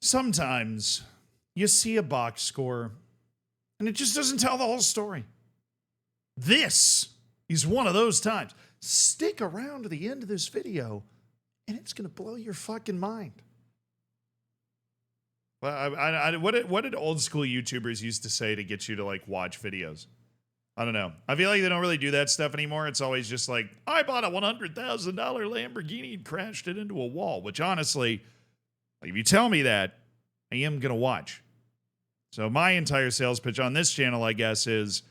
Sometimes you see a box score and it just doesn't tell the whole story. This is one of those times. Stick around to the end of this video and it's going to blow your fucking mind. Well, what did old school YouTubers used to say to get you to like watch videos? I don't know. I feel like they don't really do that stuff anymore. It's always just like, I bought a $100,000 Lamborghini and crashed it into a wall, which honestly, if you tell me that, I am going to watch. So my entire sales pitch on this channel, I guess, is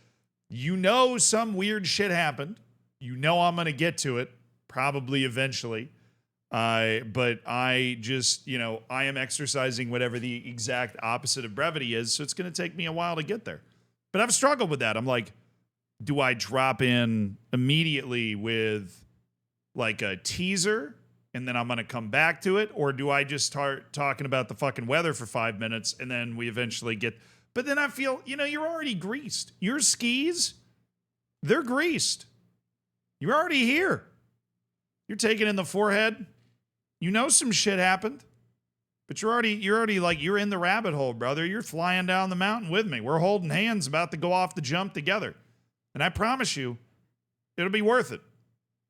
some weird shit happened. I'm going to get to it, probably eventually. But I just, I am exercising whatever the exact opposite of brevity is. So it's going to take me a while to get there. But I've struggled with that. I'm like, do I drop in immediately with like a teaser and then I'm going to come back to it? Or do I just start talking about the fucking weather for 5 minutes and then we eventually get, but then I feel, you're already greased. Your skis, they're greased. You're already here. You're taking in the forehead. Some shit happened, but you're already like, you're in the rabbit hole, brother. You're flying down the mountain with me. We're holding hands about to go off the jump together. And I promise you, it'll be worth it.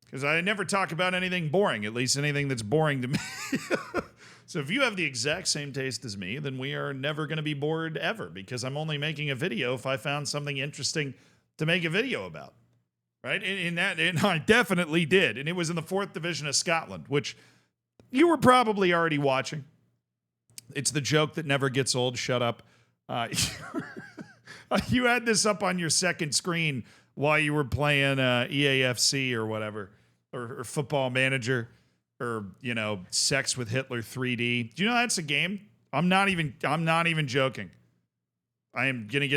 Because I never talk about anything boring, at least anything that's boring to me. So if you have the exact same taste as me, then we are never going to be bored ever, because I'm only making a video if I found something interesting to make a video about. Right? And I definitely did. And it was in the 4th Division of Scotland, which you were probably already watching. It's the joke that never gets old. Shut up. You had this up on your second screen while you were playing EAFC or whatever, or Football Manager, or Sex with Hitler 3D. Do you know that's a game? I'm not even joking. I am gonna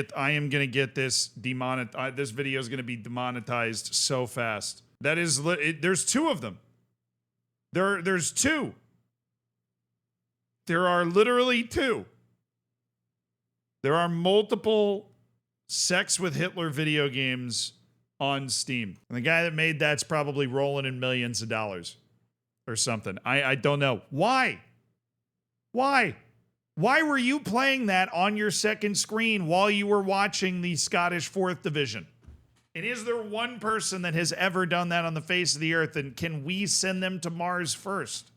get this demonetized. This video is gonna be demonetized so fast. That is, there's 2 of them. There's 2. There are literally 2. There are multiple Sex with Hitler video games on Steam. And the guy that made that's probably rolling in millions of dollars or something. I don't know. Why? Why were you playing that on your second screen while you were watching the Scottish 4th Division? And is there one person that has ever done that on the face of the earth? And can we send them to Mars first?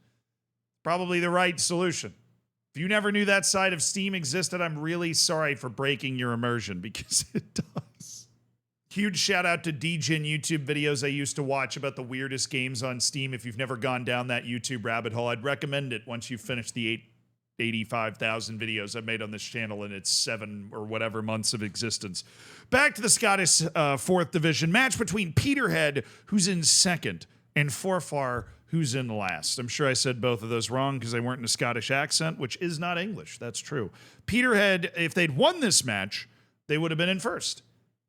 Probably the right solution. If you never knew that side of Steam existed, I'm really sorry for breaking your immersion, because it does. Huge shout out to DGen YouTube videos I used to watch about the weirdest games on Steam. If you've never gone down that YouTube rabbit hole, I'd recommend it once you've finished the 85,000 videos I've made on this channel in its 7 or whatever months of existence. Back to the Scottish 4th Division match between Peterhead, who's in 2nd, and Forfar, who's in last. I'm sure I said both of those wrong because they weren't in a Scottish accent, which is not English. That's true. Peterhead, if they'd won this match, they would have been in 1st,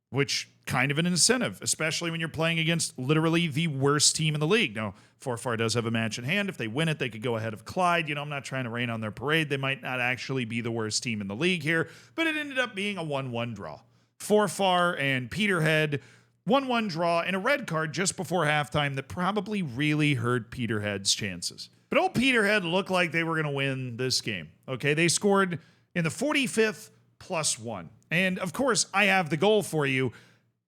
which kind of an incentive, especially when you're playing against literally the worst team in the league. Now, Forfar does have a match in hand. If they win it, they could go ahead of Clyde. I'm not trying to rain on their parade. They might not actually be the worst team in the league here, but it ended up being a 1-1 draw. Forfar and Peterhead, 1-1 draw, and a red card just before halftime that probably really hurt Peterhead's chances. But old Peterhead looked like they were going to win this game. Okay, they scored in the 45th +1. And of course, I have the goal for you.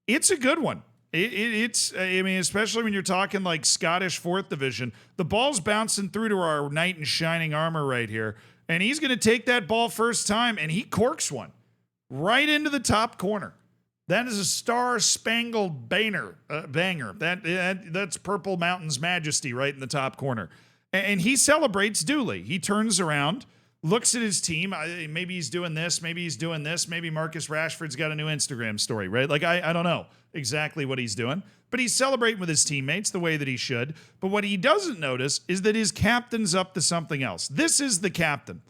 It's a good one. It's, especially when you're talking like Scottish 4th Division, the ball's bouncing through to our knight in shining armor right here. And he's going to take that ball first time, and he corks one right into the top corner. That is a star-spangled banger. That's Purple Mountain's majesty right in the top corner. And he celebrates duly. He turns around, looks at his team. Maybe he's doing this. Maybe he's doing this. Maybe Marcus Rashford's got a new Instagram story, right? Like, I don't know exactly what he's doing. But he's celebrating with his teammates the way that he should. But what he doesn't notice is that his captain's up to something else. This is the captain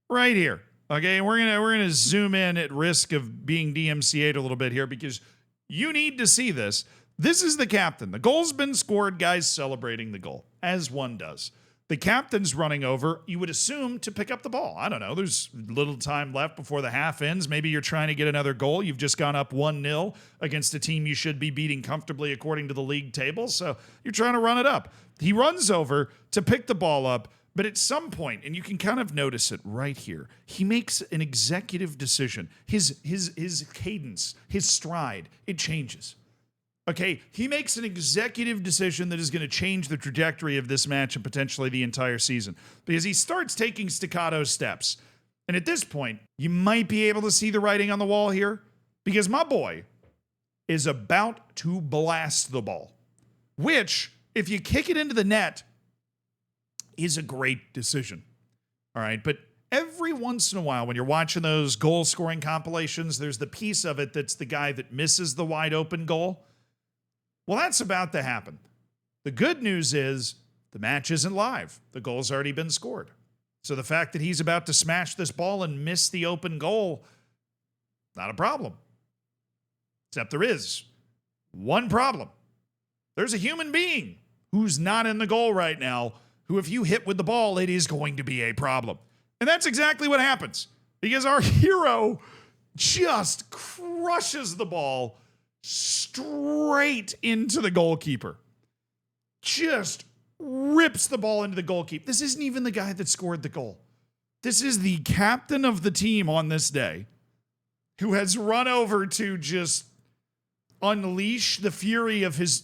right here. Okay, we're gonna zoom in at risk of being DMCA'd a little bit here, because you need to see this. This is the captain. The goal's been scored, guys celebrating the goal, as one does. The captain's running over, you would assume, to pick up the ball. I don't know, there's little time left before the half ends. Maybe you're trying to get another goal. You've just gone up 1-0 against a team you should be beating comfortably according to the league table, so you're trying to run it up. He runs over to pick the ball up, But at some point, and you can kind of notice it right here, he makes an executive decision. His cadence, his stride, it changes. Okay, he makes an executive decision that is going to change the trajectory of this match and potentially the entire season, because he starts taking staccato steps. And at this point, you might be able to see the writing on the wall here, because my boy is about to blast the ball, which, if you kick it into the net, is a great decision. All right, but every once in a while, when you're watching those goal-scoring compilations, there's the piece of it that's the guy that misses the wide-open goal. Well, that's about to happen. The good news is the match isn't live. The goal's already been scored. So the fact that he's about to smash this ball and miss the open goal, not a problem. Except there is one problem. There's a human being who's not in the goal right now, who, if you hit with the ball, it is going to be a problem. And that's exactly what happens, because our hero just crushes the ball straight into the goalkeeper. Just rips the ball into the goalkeeper. This isn't even the guy that scored the goal. This is the captain of the team on this day, who has run over to just unleash the fury of his,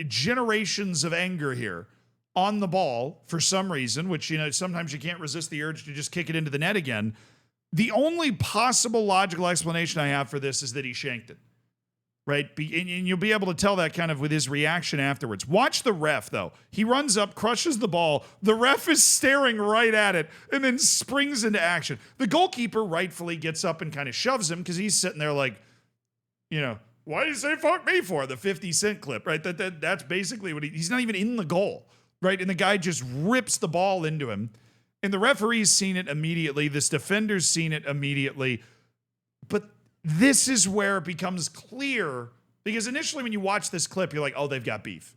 generations of anger here on the ball for some reason, which, sometimes you can't resist the urge to just kick it into the net again. The only possible logical explanation I have for this is that he shanked it, right? And you'll be able to tell that kind of with his reaction afterwards. Watch the ref, though. He runs up, crushes the ball. The ref is staring right at it and then springs into action. The goalkeeper rightfully gets up and kind of shoves him because he's sitting there like, why did you say fuck me for? The 50 Cent clip, right? That's basically what he's not even in the goal, right? And the guy just rips the ball into him. And the referee's seen it immediately. This defender's seen it immediately. But this is where it becomes clear, because initially when you watch this clip, you're like, oh, they've got beef,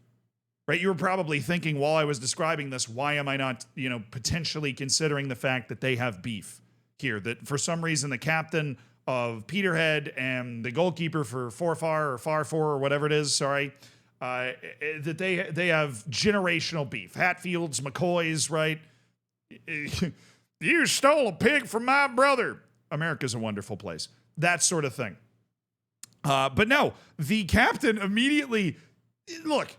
right? You were probably thinking while I was describing this, why am I not, potentially considering the fact that they have beef here? That for some reason the captain of Peterhead and the goalkeeper for Forfar or Farfor or whatever it is, that they have generational beef. Hatfields, McCoys, right? You stole a pig from my brother. America's a wonderful place. That sort of thing. But no, the captain immediately, look,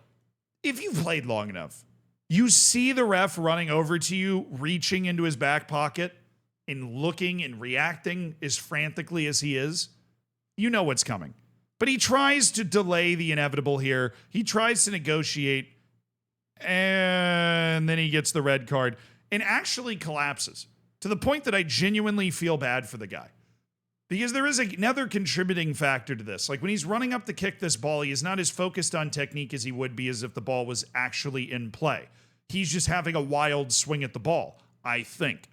if you've played long enough, you see the ref running over to you, reaching into his back pocket and looking and reacting as frantically as he is, you know what's coming. But he tries to delay the inevitable here. He tries to negotiate, and then he gets the red card and actually collapses to the point that I genuinely feel bad for the guy. Because there is another contributing factor to this. Like when he's running up to kick this ball, he is not as focused on technique as he would be as if the ball was actually in play. He's just having a wild swing at the ball, I think.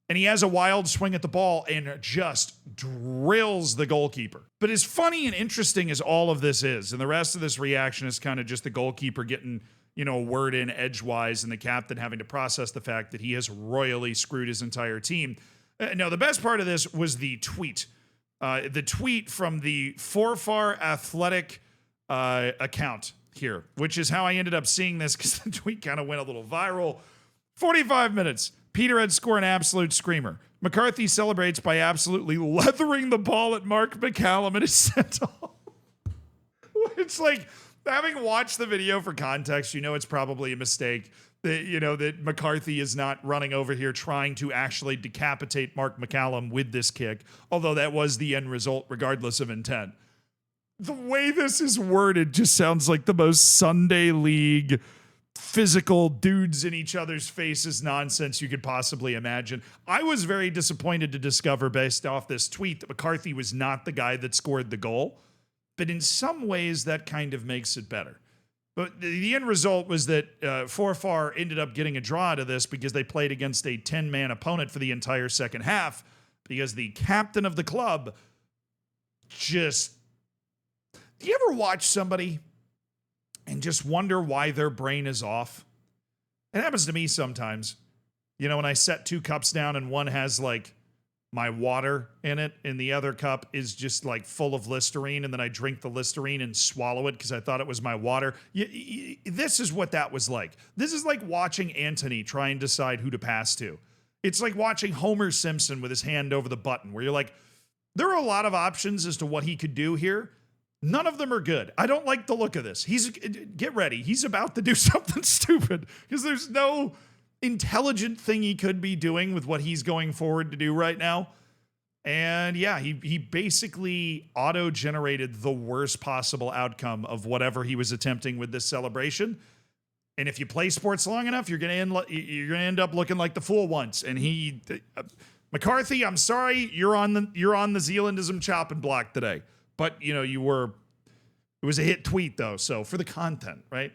And he has a wild swing at the ball and just drills the goalkeeper. But as funny and interesting as all of this is, and the rest of this reaction is kind of just the goalkeeper getting, a word in edgewise and the captain having to process the fact that he has royally screwed his entire team. No, the best part of this was the tweet. The tweet from the Forfar Athletic account here, which is how I ended up seeing this because the tweet kind of went a little viral. 45 minutes. Peterhead score an absolute screamer. McCarthy celebrates by absolutely leathering the ball at Mark McCallum and is sent off. It's like, having watched the video for context, it's probably a mistake. That McCarthy is not running over here trying to actually decapitate Mark McCallum with this kick, although that was the end result regardless of intent. The way this is worded just sounds like the most Sunday league physical dudes in each other's faces nonsense you could possibly imagine. I was very disappointed to discover based off this tweet that McCarthy was not the guy that scored the goal, but in some ways that kind of makes it better. But the end result was that Forfar ended up getting a draw out of this because they played against a 10-man opponent for the entire second half, because the captain of the club just... Do you ever watch somebody and just wonder why their brain is off? It happens to me sometimes. When I set two cups down and one has like my water in it, and the other cup is just like full of Listerine, and then I drink the Listerine and swallow it because I thought it was my water. This is what that was like. This is like watching Anthony try and decide who to pass to. It's like watching Homer Simpson with his hand over the button, where you're like, there are a lot of options as to what he could do here. None of them are good. I don't like the look of this. Get ready. He's about to do something stupid because there's no intelligent thing he could be doing with what he's going forward to do right now. And yeah, he basically auto-generated the worst possible outcome of whatever he was attempting with this celebration. And if you play sports long enough, you're gonna end up looking like the fool once. And McCarthy, I'm sorry, you're on the Zealandism chopping block today. But it was a hit tweet though, so for the content, right?